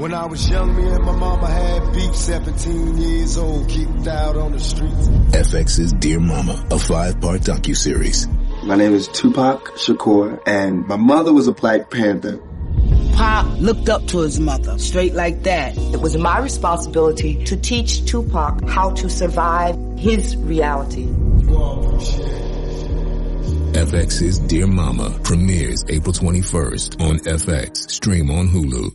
When I was young, me and my mama had beef, 17 years old, kicked out on the streets. FX's Dear Mama, a 5-part docuseries. My name is Tupac Shakur, and my mother was a Black Panther. Pop looked up to his mother, straight like that. It was my responsibility to teach Tupac how to survive his reality. FX's Dear Mama premieres April 21st on FX. Stream on Hulu.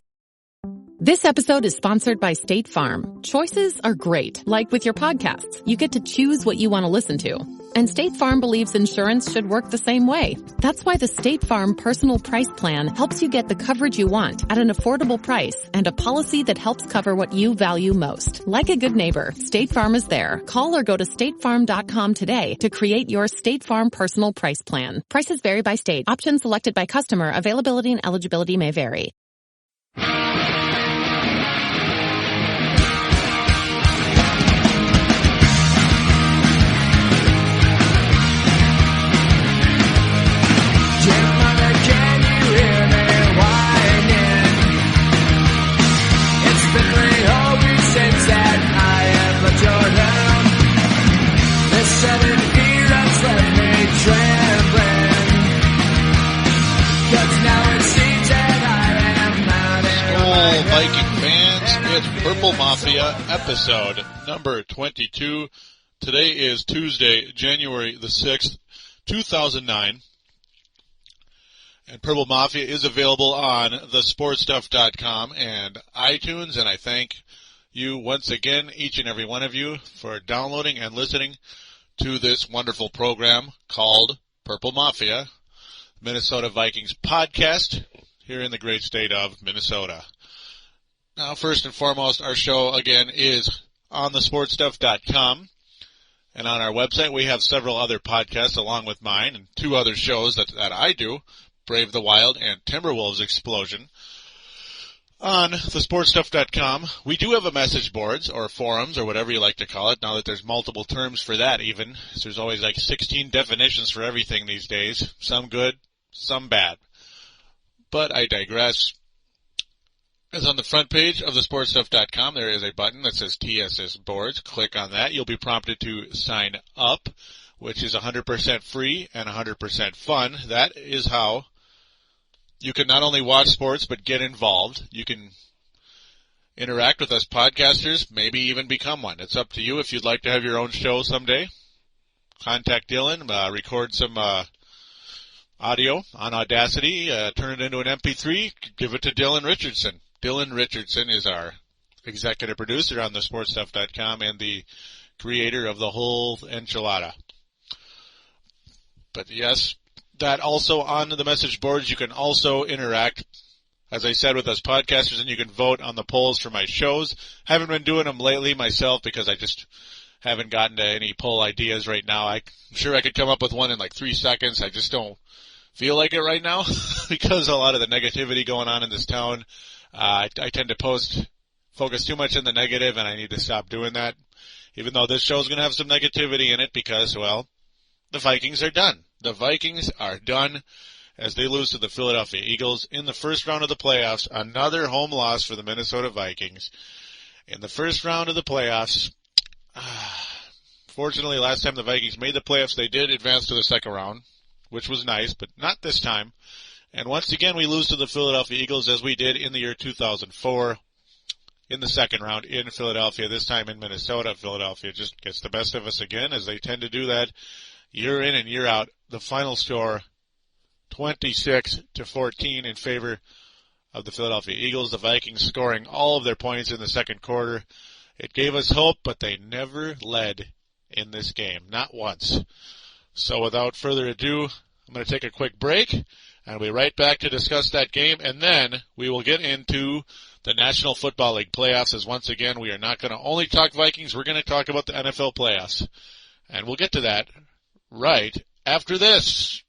This episode is sponsored by State Farm. Choices are great. Like with your podcasts, you get to choose what you want to listen to. And State Farm believes insurance should work the same way. That's why the State Farm Personal Price Plan helps you get the coverage you want at an affordable price and a policy that helps cover what you value most. Like a good neighbor, State Farm is there. Call or go to statefarm.com today to create your State Farm Personal Price Plan. Prices vary by state. Options selected by customer. Availability and eligibility may vary. Viking fans, it's Purple Mafia episode number 22. Today is Tuesday, January the 6th, 2009. And Purple Mafia is available on thesportstuff.com and iTunes. And I thank you once again, each and every one of you, for downloading and listening to this wonderful program called Purple Mafia, Minnesota Vikings podcast here in the great state of Minnesota. Now, first and foremost, our show, again, is on thesportstuff.com. And on our website, we have several other podcasts along with mine and two other shows that I do, Brave the Wild and Timberwolves Explosion. On thesportstuff.com, we do have a message boards or forums or whatever you like to call it, now that there's multiple terms for that even. So there's always like 16 definitions for everything these days, some good, some bad. But I digress. As on the front page of thesportstuff.com, there is a button that says TSS Boards. Click on that. You'll be prompted to sign up, which is 100% free and 100% fun. That is how you can not only watch sports, but get involved. You can interact with us podcasters, maybe even become one. It's up to you if you'd like to have your own show someday. Contact Dylan, record some audio on Audacity, turn it into an MP3, give it to Dylan Richardson. Dylan Richardson is our executive producer on thesportstuff.com and the creator of the whole enchilada. But yes, that also on the message boards, you can also interact, as I said, with us podcasters, and you can vote on the polls for my shows. Haven't been doing them lately myself because I just haven't gotten to any poll ideas right now. I'm sure I could come up with one in like 3 seconds. I just don't feel like it right now because a lot of the negativity going on in this town. I tend to focus too much on the negative, and I need to stop doing that, even though this show's going to have some negativity in it because, well, the Vikings are done. The Vikings are done as they lose to the Philadelphia Eagles in the first round of the playoffs. Another home loss for the Minnesota Vikings. In the first round of the playoffs, fortunately, last time the Vikings made the playoffs, they did advance to the second round, which was nice, but not this time. And once again, we lose to the Philadelphia Eagles as we did in the year 2004 in the second round in Philadelphia, this time in Minnesota. Philadelphia just gets the best of us again, as they tend to do that year in and year out. The final score, 26-14 in favor of the Philadelphia Eagles. The Vikings scoring all of their points in the second quarter. It gave us hope, but they never led in this game, not once. So without further ado, I'm going to take a quick break, and I'll be right back to discuss that game, and then we will get into the National Football League playoffs, as once again, we are not going to only talk Vikings, we're going to talk about the NFL playoffs. And we'll get to that right after this.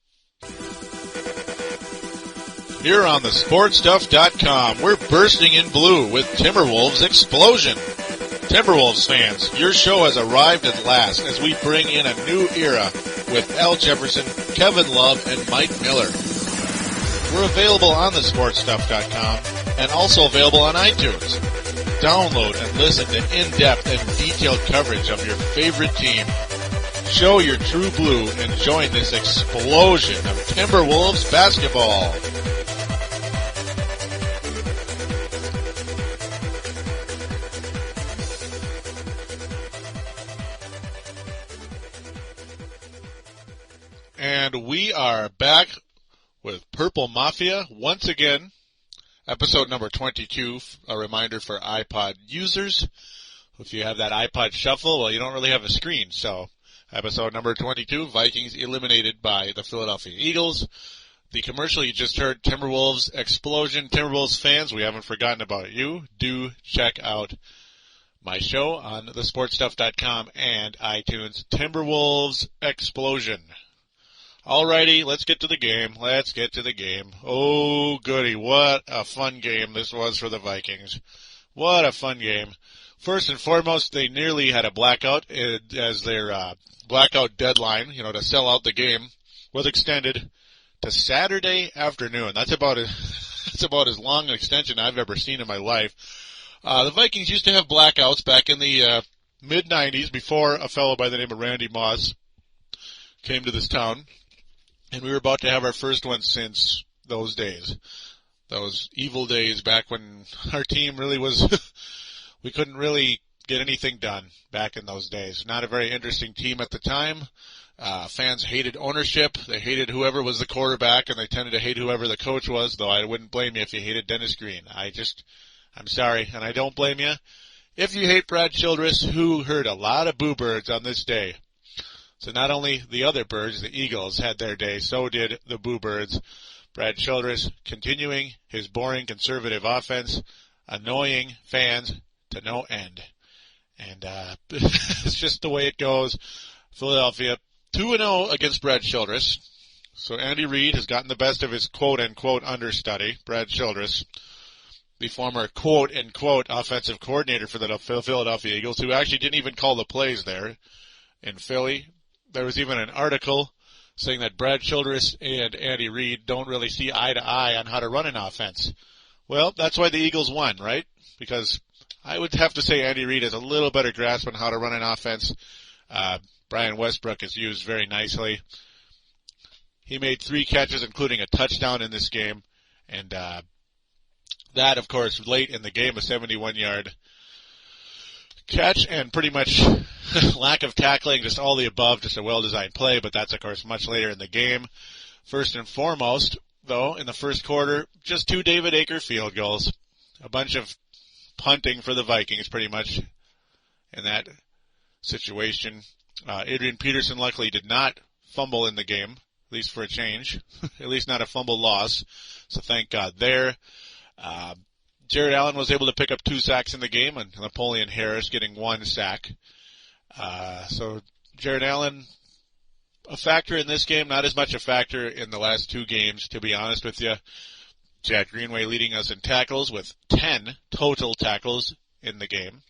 Here on thesportstuff.com, we're bursting in blue with Timberwolves Explosion. Timberwolves fans, your show has arrived at last as we bring in a new era with Al Jefferson, Kevin Love, and Mike Miller. We're available on thesportstuff.com and also available on iTunes. Download and listen to in-depth and detailed coverage of your favorite team. Show your true blue and join this explosion of Timberwolves basketball. And we are back with Purple Mafia once again. Episode number 22, a reminder for iPod users. If you have that iPod Shuffle, well, you don't really have a screen. So, episode number 22, Vikings eliminated by the Philadelphia Eagles. The commercial you just heard, Timberwolves explosion. Timberwolves fans, we haven't forgotten about you. Do check out my show on thesportstuff.com and iTunes. Timberwolves explosion. Alrighty, let's get to the game. Oh, goody. What a fun game this was for the Vikings. What a fun game. First and foremost, they nearly had a blackout as their blackout deadline, to sell out the game, was extended to Saturday afternoon. That's about as long an extension I've ever seen in my life. The Vikings used to have blackouts back in the mid-'90s before a fellow by the name of Randy Moss came to this town. And we were about to have our first one since those days. Those evil days back when our team really was, we couldn't really get anything done back in those days. Not a very interesting team at the time. Fans hated ownership. They hated whoever was the quarterback, and they tended to hate whoever the coach was, though I wouldn't blame you if you hated Dennis Green. I'm sorry, and I don't blame you. If you hate Brad Childress, who heard a lot of boo birds on this day. So not only the other birds, the Eagles, had their day, so did the Boo Birds. Brad Childress continuing his boring conservative offense, annoying fans to no end. And it's just the way it goes. Philadelphia 2-0 against Brad Childress. So Andy Reid has gotten the best of his quote-unquote understudy, Brad Childress, the former quote-unquote offensive coordinator for the Philadelphia Eagles, who actually didn't even call the plays there in Philly. There was even an article saying that Brad Childress and Andy Reid don't really see eye to eye on how to run an offense. Well, that's why the Eagles won, right? Because I would have to say Andy Reid has a little better grasp on how to run an offense. Brian Westbrook is used very nicely. He made 3 catches, including a touchdown in this game. And that, of course, late in the game, a 71-yard catch, and pretty much lack of tackling, just all the above, just a well-designed play, but that's, of course, much later in the game. First and foremost, though, in the first quarter, just 2 David Aker field goals. A bunch of punting for the Vikings, pretty much, in that situation. Adrian Peterson luckily did not fumble in the game, at least for a change. At least not a fumble loss, so thank God there. Jared Allen was able to pick up 2 sacks in the game, and Napoleon Harris getting 1 sack. So Jared Allen, a factor in this game, not as much a factor in the last 2 games, to be honest with you. Jack Greenway leading us in tackles with 10 total tackles in the game.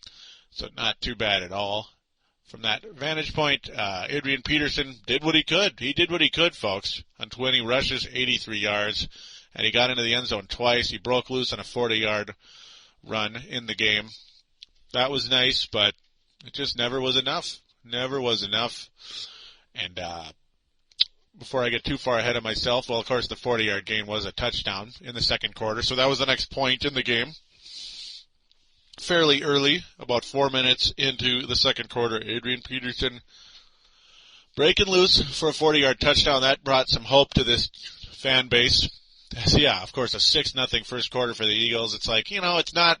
So not too bad at all. From that vantage point, Adrian Peterson did what he could. He did what he could, folks, on 20 rushes, 83 yards. And he got into the end zone twice. He broke loose on a 40-yard run in the game. That was nice, but it just never was enough. Never was enough. And before I get too far ahead of myself, well, of course, the 40-yard gain was a touchdown in the second quarter. So that was the next point in the game. Fairly early, about 4 minutes into the second quarter, Adrian Peterson breaking loose for a 40-yard touchdown. That brought some hope to this fan base. So yeah, of course, a 6-0 first quarter for the Eagles. It's like, it's not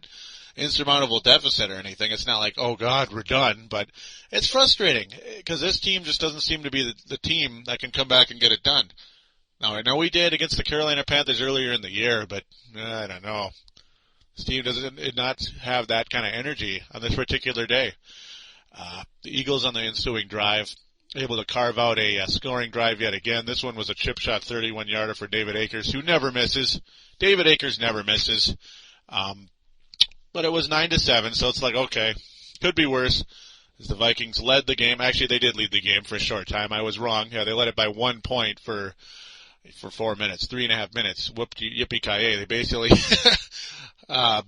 insurmountable deficit or anything. It's not like, oh God, we're done. But it's frustrating because this team just doesn't seem to be the team that can come back and get it done. Now, I know we did against the Carolina Panthers earlier in the year, but I don't know. This team did not have that kind of energy on this particular day. The Eagles on the ensuing drive able to carve out a scoring drive yet again. This one was a chip shot 31-yarder for David Akers, who never misses. David Akers never misses. But it was 9-7, so it's like, okay, could be worse. As the Vikings led the game. Actually, they did lead the game for a short time. I was wrong. Yeah, they led it by 1 point for for 4 minutes, 3.5 minutes. Yippee-ki-yay. They basically,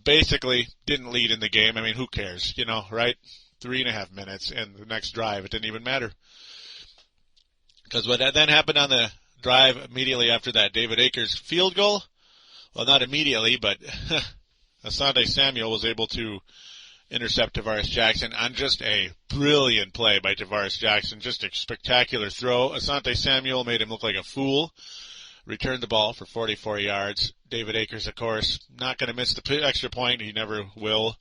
basically didn't lead in the game. I mean, who cares, right? 3.5 minutes, and the next drive, it didn't even matter. Because what then happened on the drive immediately after that, David Akers field goal? Well, not immediately, but Asante Samuel was able to intercept Tarvaras Jackson on just a brilliant play by Tarvaras Jackson. Just a spectacular throw. Asante Samuel made him look like a fool. Returned the ball for 44 yards. David Akers, of course, not going to miss the extra point. He never will.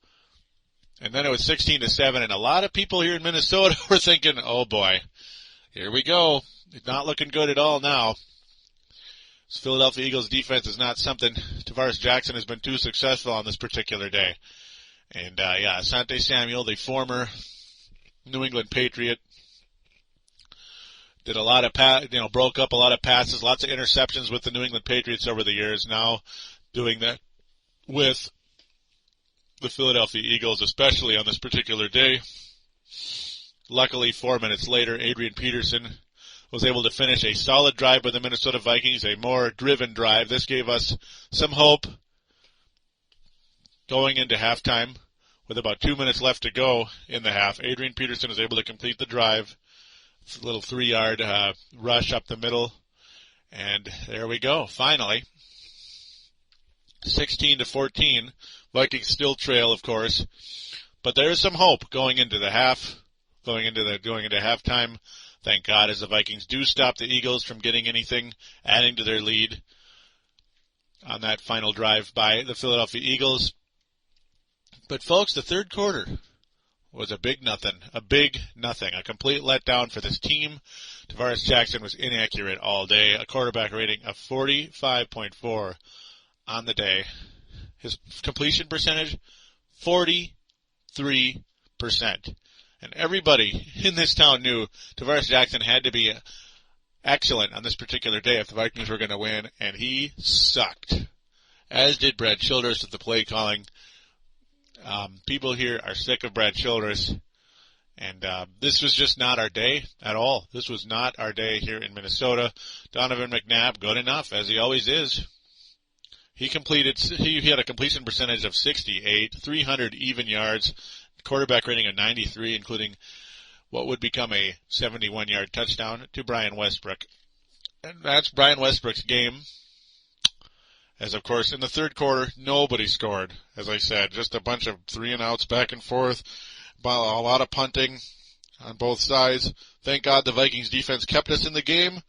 And then it was 16-7, and a lot of people here in Minnesota were thinking, oh boy, here we go. It's not looking good at all now. This Philadelphia Eagles defense is not something Tarvaras Jackson has been too successful on this particular day. And, Asante Samuel, the former New England Patriot, did a lot of broke up a lot of passes, lots of interceptions with the New England Patriots over the years. Now doing that with the Philadelphia Eagles, especially on this particular day. Luckily, 4 minutes later, Adrian Peterson was able to finish a solid drive by the Minnesota Vikings, a more driven drive. This gave us some hope going into halftime with about 2 minutes left to go in the half. Adrian Peterson was able to complete the drive. It's a little 3-yard rush up the middle. And there we go, finally. 16-14. Vikings still trail, of course. But there is some hope going into the half, going into halftime. Thank God, as the Vikings do stop the Eagles from getting anything, adding to their lead on that final drive by the Philadelphia Eagles. But folks, the third quarter was a big nothing, a complete letdown for this team. Tarvaras Jackson was inaccurate all day, a quarterback rating of 45.4 on the day. His completion percentage, 43%. And everybody in this town knew Tarvaras Jackson had to be excellent on this particular day if the Vikings were going to win, and he sucked. As did Brad Childress with the play calling. People here are sick of Brad Childress, and this was just not our day at all. This was not our day here in Minnesota. Donovan McNabb, good enough, as he always is. He had a completion percentage of 68, 300 even yards, quarterback rating of 93, including what would become a 71-yard touchdown to Brian Westbrook. And that's Brian Westbrook's game. As, of course, in the third quarter, nobody scored. As I said, just a bunch of 3-and-outs back and forth, a lot of punting on both sides. Thank God the Vikings defense kept us in the game.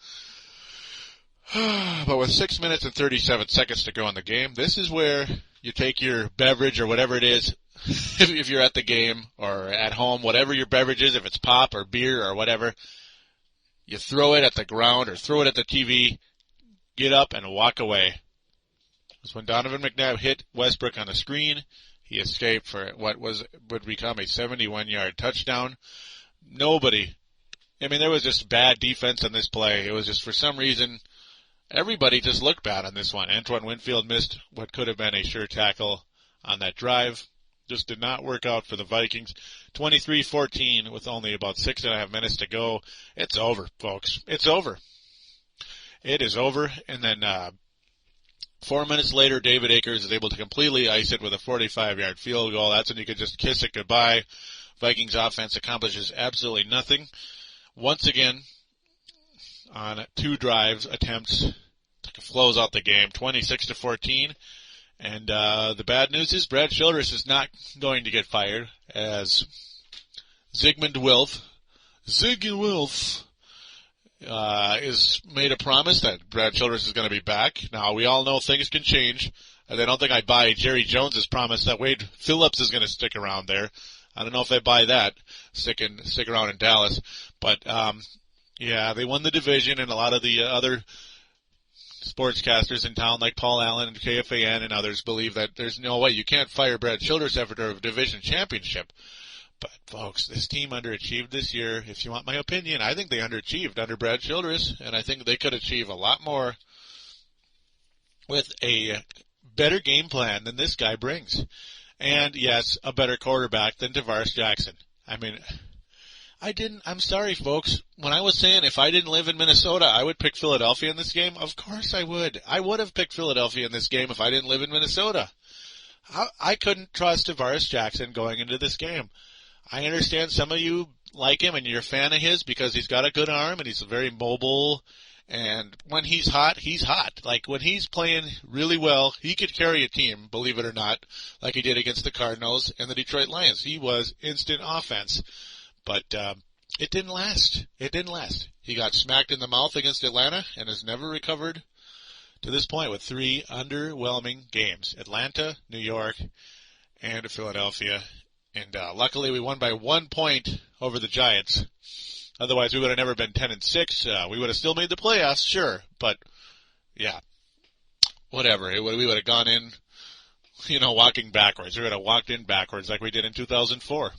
But with 6 minutes and 37 seconds to go in the game, this is where you take your beverage or whatever it is, if you're at the game or at home, whatever your beverage is, if it's pop or beer or whatever, you throw it at the ground or throw it at the TV, get up and walk away. Because when Donovan McNabb hit Westbrook on the screen, he escaped for what would become a 71-yard touchdown. There was just bad defense on this play. It was just, for some reason, everybody just looked bad on this one. Antoine Winfield missed what could have been a sure tackle on that drive. Just did not work out for the Vikings. 23-14 with only about 6.5 minutes to go. It's over, folks. It's over. It is over. And then 4 minutes later, David Akers is able to completely ice it with a 45-yard field goal. That's when you could just kiss it goodbye. Vikings offense accomplishes absolutely nothing. Once again, on 2 drives, attempts to close out the game, 26-14. And the bad news is Brad Childress is not going to get fired, as Zygmunt Wilf is made a promise that Brad Childress is going to be back. Now, we all know things can change. I don't think I buy Jerry Jones's promise that Wade Phillips is going to stick around there. I don't know if I buy that, stick around in Dallas. But, they won the division, and a lot of the other sportscasters in town like Paul Allen and KFAN and others believe that there's no way you can't fire Brad Childress after a division championship. But, folks, this team underachieved this year. If you want my opinion, I think they underachieved under Brad Childress, and I think they could achieve a lot more with a better game plan than this guy brings. And, yes, a better quarterback than Tarvaras Jackson. I'm sorry, folks. When I was saying if I didn't live in Minnesota, I would pick Philadelphia in this game, of course I would. I would have picked Philadelphia in this game if I didn't live in Minnesota. I couldn't trust Tarvaras Jackson going into this game. I understand some of you like him and you're a fan of his because he's got a good arm and he's very mobile. And when he's hot, he's hot. Like, when he's playing really well, he could carry a team, believe it or not, like he did against the Cardinals and the Detroit Lions. He was instant offense. But it didn't last. It didn't last. He got smacked in the mouth against Atlanta and has never recovered to this point with 3 underwhelming games. Atlanta, New York, and Philadelphia. And luckily we won by 1 point over the Giants. Otherwise, we would have never been 10-6. We would have still made the playoffs, sure. But, yeah, whatever. We would have gone in, walking backwards. We would have walked in backwards like we did in 2004.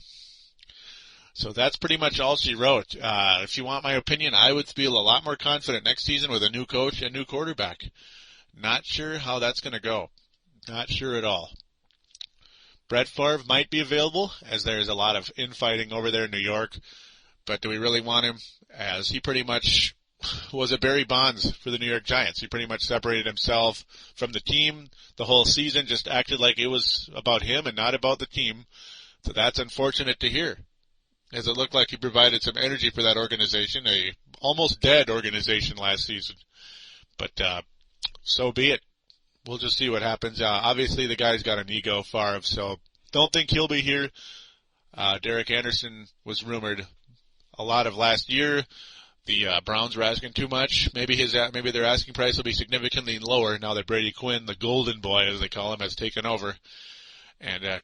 So that's pretty much all she wrote. If you want my opinion, I would feel a lot more confident next season with a new coach and new quarterback. Not sure how that's going to go. Not sure at all. Brett Favre might be available, as there's a lot of infighting over there in New York. But do we really want him, as he pretty much was a Barry Bonds for the New York Giants. He pretty much separated himself from the team the whole season, just acted like it was about him and not about the team. So that's unfortunate to hear, as it looked like he provided some energy for that organization, a almost dead organization last season. But so be it. We'll just see what happens. Obviously, the guy's got an ego, Favre, so don't think he'll be here. Derek Anderson was rumored a lot of last year. The Browns were asking too much. Maybe their asking price will be significantly lower now that Brady Quinn, the golden boy as they call him, has taken over. And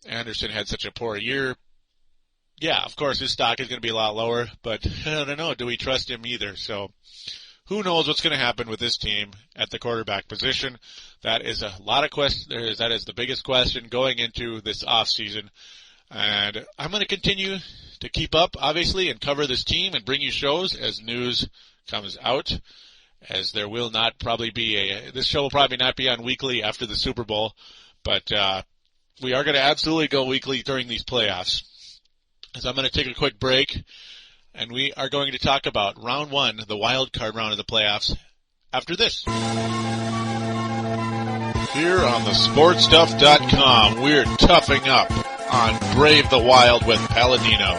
Anderson had such a poor year. Yeah, of course his stock is going to be a lot lower, but I don't know. Do we trust him either? So who knows what's going to happen with this team at the quarterback position? That is a lot of questions. That is the biggest question going into this off season. And I'm going to continue to keep up, obviously, and cover this team and bring you shows as news comes out, as there will not probably be this show will probably not be on weekly after the Super Bowl, but we are going to absolutely go weekly during these playoffs. So I'm going to take a quick break, and we are going to talk about round 1, the wild card round of the playoffs, after this. Here on the SportsStuff.com, we're toughing up on Brave the Wild with Palladino.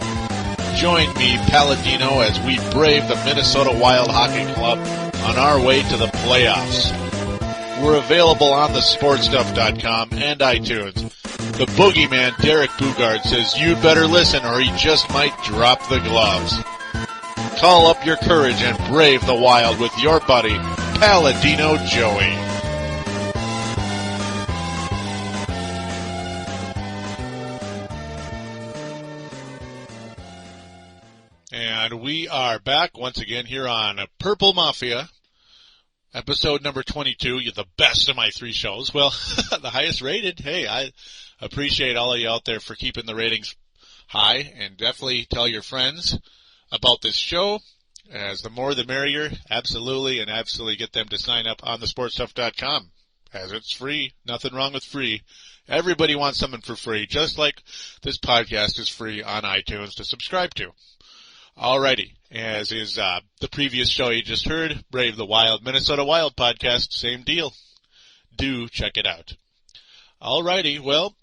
Join me, Palladino, as we brave the Minnesota Wild Hockey Club on our way to the playoffs. We're available on the SportsStuff.com and iTunes. The boogeyman, Derek Bugard, says you'd better listen or he just might drop the gloves. Call up your courage and brave the Wild with your buddy, Palladino Joey. And we are back once again here on Purple Mafia, episode number 22, the best of my 3 shows. Well, the highest rated. Hey, I appreciate all of you out there for keeping the ratings high, and definitely tell your friends about this show, as the more the merrier. Absolutely, and absolutely get them to sign up on the SportsStuff.com, as it's free. Nothing wrong with free. Everybody wants something for free, just like this podcast is free on iTunes to subscribe to. Alrighty, as is the previous show you just heard, Brave the Wild, Minnesota Wild podcast, same deal. Do check it out. Alrighty, well,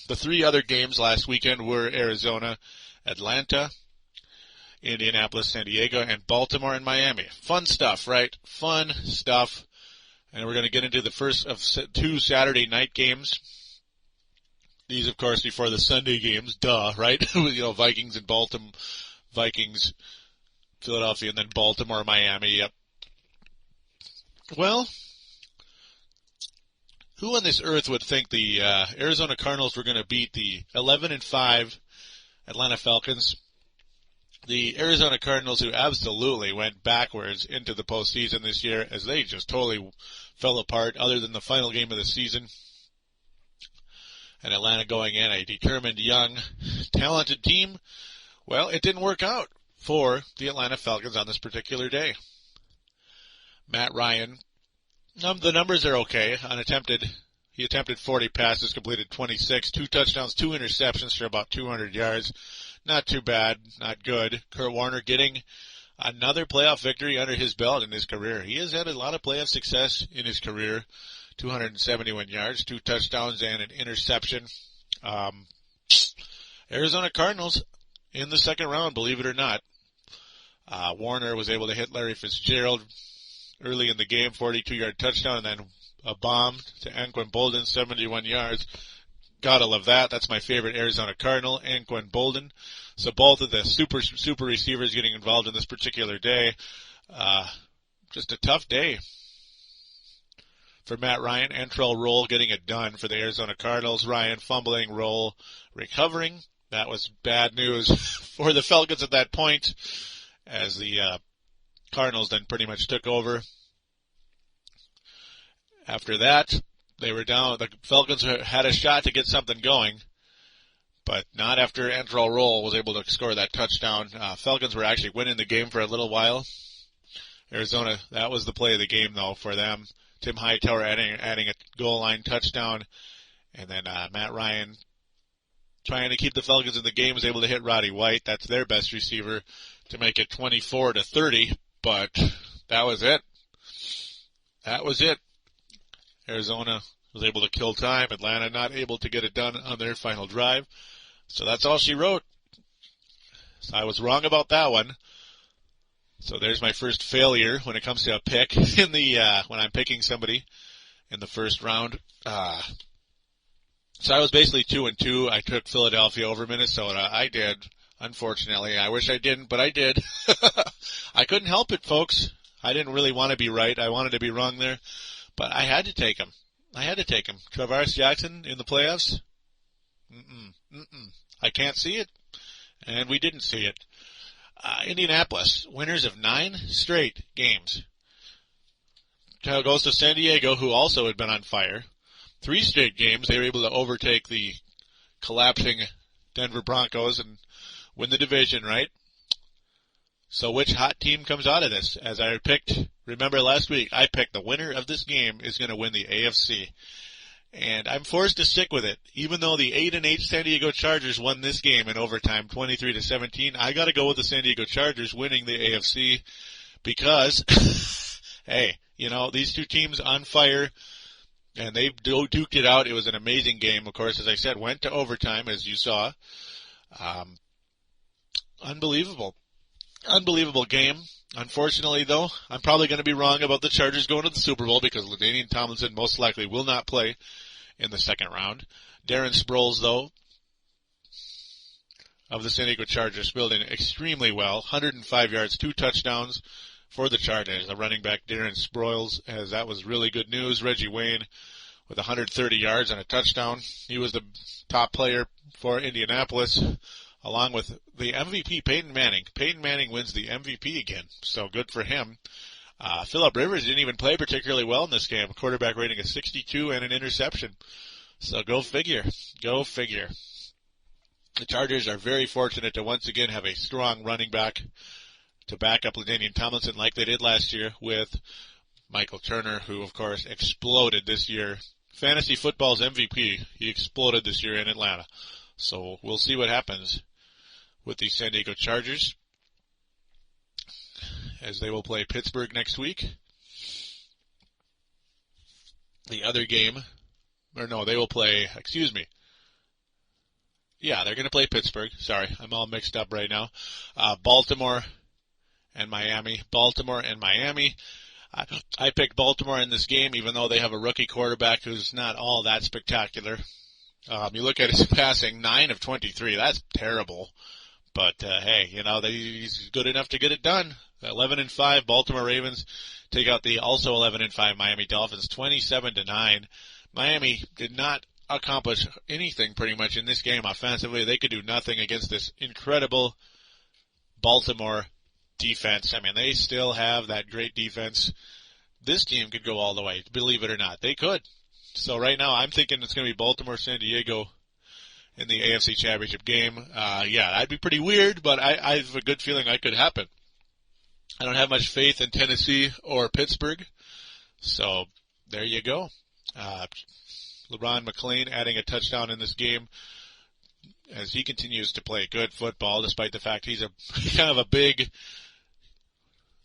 the 3 other games last weekend were Arizona, Atlanta, Indianapolis, San Diego, and Baltimore and Miami. Fun stuff, right? Fun stuff. And we're going to get into the first of 2 Saturday night games. These, of course, before the Sunday games, duh, right? Vikings and Baltimore. Vikings, Philadelphia, and then Baltimore, Miami. Yep. Well, who on this earth would think the Arizona Cardinals were going to beat the 11-5 Atlanta Falcons? The Arizona Cardinals, who absolutely went backwards into the postseason this year, as they just totally fell apart, other than the final game of the season. And Atlanta going in, a determined, young, talented team. Well, it didn't work out for the Atlanta Falcons on this particular day. Matt Ryan, the numbers are okay. He attempted 40 passes, completed 26, 2 touchdowns, 2 interceptions for about 200 yards. not too bad, not good. Kurt Warner getting another playoff victory under his belt in his career. He has had a lot of playoff success in his career. 271 yards, 2 touchdowns, and an interception. Arizona Cardinals in the second round, believe it or not. Warner was able to hit Larry Fitzgerald early in the game, 42-yard touchdown, and then a bomb to Anquan Boldin, 71 yards. Gotta love that. That's my favorite Arizona Cardinal, Anquan Boldin. So both of the super receivers getting involved in this particular day. Just a tough day for Matt Ryan. Antrell Roll getting it done for the Arizona Cardinals. Ryan fumbling, Roll recovering. That was bad news for the Falcons at that point, as the Cardinals then pretty much took over. After that, they were down. The Falcons had a shot to get something going, but not after Antrell Roll was able to score that touchdown. Falcons were actually winning the game for a little while. Arizona, that was the play of the game, though, for them. Tim Hightower adding a goal line touchdown, and then Matt Ryan trying to keep the Falcons in the game was able to hit Roddy White. That's their best receiver to make it 24-30, but that was it. That was it. Arizona was able to kill time. Atlanta not able to get it done on their final drive. So that's all she wrote. So I was wrong about that one. So there's my first failure when it comes to a pick in the when I'm picking somebody in the first round. So I was basically 2-2. I took Philadelphia over Minnesota. I did, unfortunately. I wish I didn't, but I did. I couldn't help it, folks. I didn't really want to be right. I wanted to be wrong there, but I had to take him. Tarvaras Jackson in the playoffs? I can't see it, and we didn't see it. Indianapolis, winners of 9 straight games. Goes to San Diego, who also had been on fire. 3 straight games, they were able to overtake the collapsing Denver Broncos and win the division, right? So which hot team comes out of this? As I picked, remember last week, I picked the winner of this game is going to win the AFC. And I'm forced to stick with it. Even though the 8-8 San Diego Chargers won this game in overtime, 23-17, I got to go with the San Diego Chargers winning the AFC because, hey, you know, these two teams on fire, and they duked it out. It was an amazing game, of course, as I said, went to overtime, as you saw. Unbelievable game. Unfortunately, though, I'm probably going to be wrong about the Chargers going to the Super Bowl because LaDainian Tomlinson most likely will not play in the second round. Darren Sproles, though, of the San Diego Chargers, building extremely well. 105 yards, 2 touchdowns for the Chargers. The running back, Darren Sproles, as that was really good news. Reggie Wayne with 130 yards and a touchdown. He was the top player for Indianapolis, along with the MVP, Peyton Manning. Peyton Manning wins the MVP again, so good for him. Phillip Rivers didn't even play particularly well in this game. Quarterback rating of 62 and an interception. So go figure. Go figure. The Chargers are very fortunate to once again have a strong running back to back up LaDainian Tomlinson like they did last year with Michael Turner, who, of course, exploded this year. Fantasy football's MVP. He exploded this year in Atlanta. So we'll see what happens with the San Diego Chargers as they will play Pittsburgh next week. The other game, or no, they will play, yeah, they're going to play Pittsburgh. Sorry, I'm all mixed up right now. Baltimore and Miami. I picked Baltimore in this game, even though they have a rookie quarterback who's not all that spectacular. You look at his passing, 9 of 23. That's terrible. But, hey, you know, he's good enough to get it done. 11-5, Baltimore Ravens take out the also 11-5 Miami Dolphins, 27-9. Miami did not accomplish anything pretty much in this game offensively. They could do nothing against this incredible Baltimore defense. I mean, they still have that great defense. This team could go all the way, believe it or not. They could. So right now I'm thinking it's going to be Baltimore, San Diego in the AFC Championship game. Yeah, that'd be pretty weird, but I have a good feeling that could happen. I don't have much faith in Tennessee or Pittsburgh. So there you go. LeBron McLean adding a touchdown in this game. as he continues to play good football, despite the fact he's a kind of a big,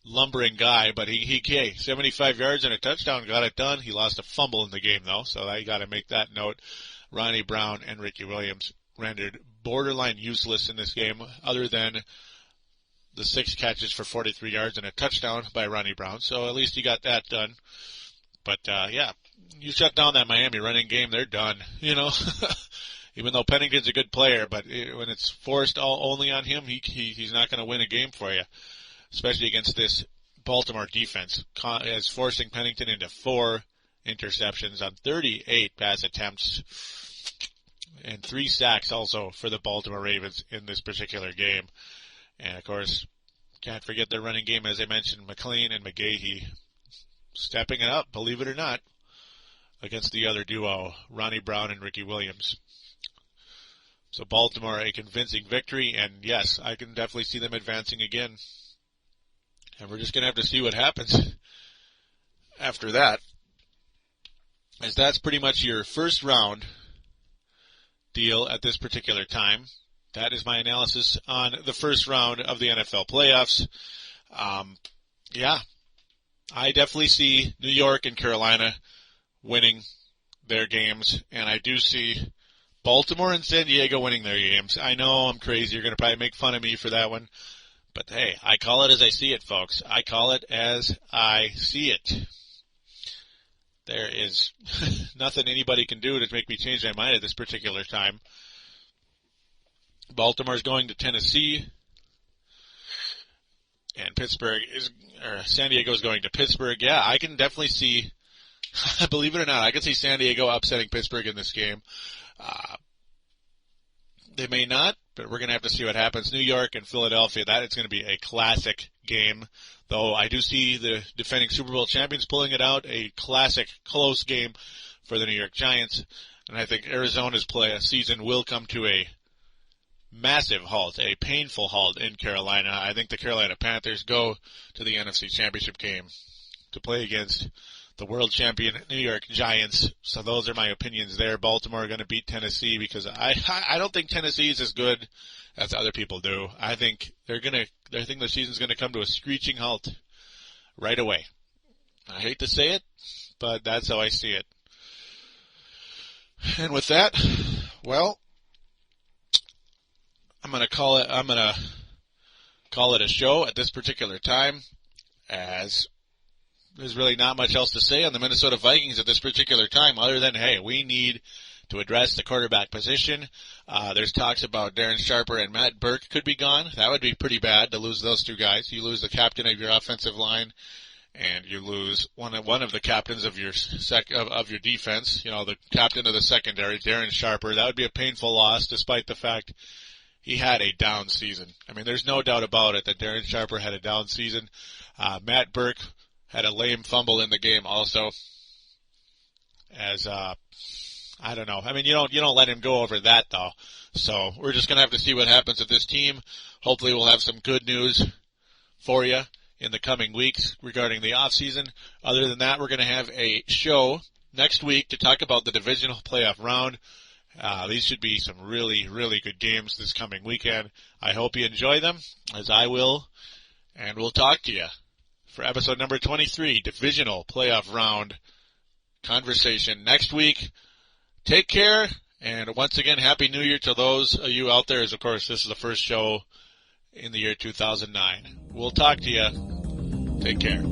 lumbering guy, but he 75 yards and a touchdown, got it done. He lost a fumble in the game, though, so I got to make that note. Ronnie Brown and Ricky Williams rendered borderline useless in this game, other than the 6 catches for 43 yards and a touchdown by Ronnie Brown, so at least he got that done. But, yeah, you shut down that Miami running game, they're done, you know. Even though Pennington's a good player, but when it's forced only on him, he's not going to win a game for you, especially against this Baltimore defense, as forcing Pennington into 4 interceptions on 38 pass attempts and 3 sacks also for the Baltimore Ravens in this particular game. And, of course, can't forget their running game, as I mentioned, McLean and McGahee stepping it up, believe it or not, against the other duo, Ronnie Brown and Ricky Williams. So Baltimore, a convincing victory, and yes, I can definitely see them advancing again. And we're just going to have to see what happens after that, as that's pretty much your first round deal at this particular time. That is my analysis on the first round of the NFL playoffs. Yeah, I definitely see New York and Carolina winning their games, and I do see Baltimore and San Diego winning their games. I know I'm crazy. You're going to probably make fun of me for that one. But, hey, I call it as I see it, folks. I call it as I see it. There is nothing anybody can do to make me change my mind at this particular time. Baltimore's going to Tennessee, and San Diego's going to Pittsburgh. Yeah, I can definitely see, believe it or not, I can see San Diego upsetting Pittsburgh in this game. They may not, but we're going to have to see what happens. New York and Philadelphia, that is going to be a classic game, though I do see the defending Super Bowl champions pulling it out, a classic close game for the New York Giants, and I think Arizona's season will come to a massive halt, a painful halt in Carolina. I think the Carolina Panthers go to the NFC Championship game to play against the world champion New York Giants. So those are my opinions there. Baltimore are going to beat Tennessee because I don't think Tennessee is as good as other people do. I think the season's going to come to a screeching halt right away. I hate to say it, but that's how I see it. And with that, well, I'm going to call it a show at this particular time, as there's really not much else to say on the Minnesota Vikings at this particular time, other than, hey, we need to address the quarterback position. There's talks about Darren Sharper and Matt Burke could be gone. That would be pretty bad to lose those 2 guys. You lose the captain of your offensive line, and you lose one of the captains of your defense. You know, the captain of the secondary, Darren Sharper. That would be a painful loss, despite the fact he had a down season. I mean, there's no doubt about it that Darren Sharper had a down season. Matt Burke had a lame fumble in the game also. As I don't know. I mean, you don't let him go over that though. So we're just gonna have to see what happens with this team. Hopefully we'll have some good news for you in the coming weeks regarding the off season. Other than that, we're gonna have a show next week to talk about the divisional playoff round. These should be some really, really good games this coming weekend. I hope you enjoy them, as I will, and we'll talk to you for episode number 23, divisional playoff round conversation next week. Take care, and once again, Happy New Year to those of you out there, as of course this is the first show in the year 2009. We'll talk to you. Take care.